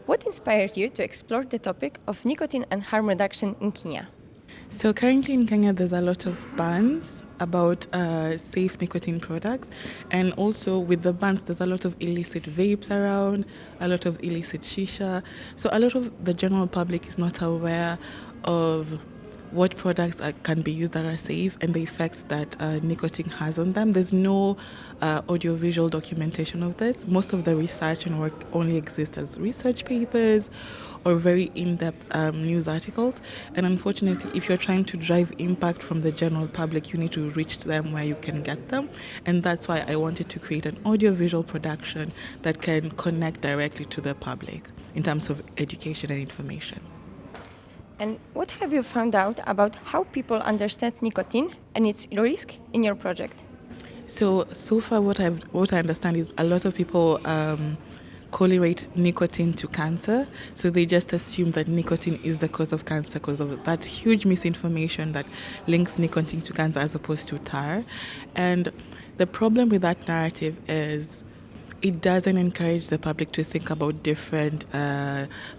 What inspired you to explore the topic of nicotine and harm reduction in Kenya? So currently in Kenya, there's a lot of bans about safe nicotine products, and also with the bans, there's a lot of illicit vapes around, a lot of illicit shisha. So a lot of the general public is not aware of what products can be used that are safe and the effects that nicotine has on them. There's no audiovisual documentation of this. Most of the research and work only exists as research papers or very in-depth news articles. And unfortunately, if you're trying to drive impact from the general public, you need to reach them where you can get them. And that's why I wanted to create an audiovisual production that can connect directly to the public in terms of education and information. And what have you found out about how people understand nicotine and its risk in your project? So far, what I understand is a lot of people correlate nicotine to cancer. So they just assume that nicotine is the cause of cancer because of that huge misinformation that links nicotine to cancer as opposed to tar. And the problem with that narrative is it doesn't encourage the public to think about different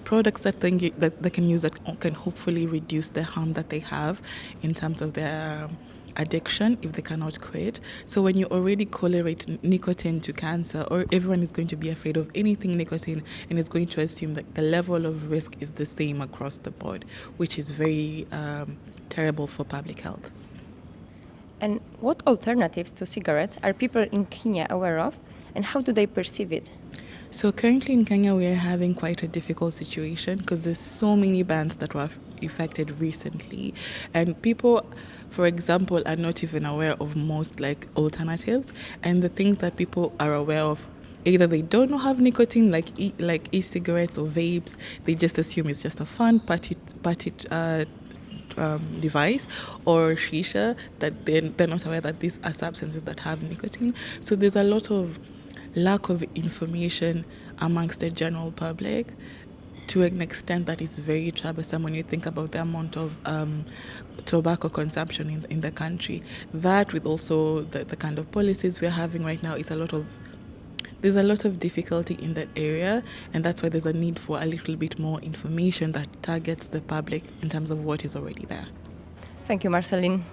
products that they can use that can hopefully reduce the harm that they have in terms of their addiction if they cannot quit. So when you already correlate nicotine to cancer, or everyone is going to be afraid of anything nicotine and is going to assume that the level of risk is the same across the board, which is very terrible for public health. And what alternatives to cigarettes are people in Kenya aware of, and how do they perceive it? So currently in Kenya, we are having quite a difficult situation because there's so many bans that were affected recently, and people, for example, are not even aware of most like alternatives, and the things that people are aware of. Either they don't know have nicotine, like e-cigarettes or vapes. They just assume it's just a fun party device, or shisha, that they're not aware that these are substances that have nicotine. So there's a lot of lack of information amongst the general public to an extent that is very troublesome when you think about the amount of tobacco consumption in the country. That, with also the kind of policies we're having right now, there's a lot of difficulty in that area, and that's why there's a need for a little bit more information that targets the public in terms of what is already there. Thank you, Marceline.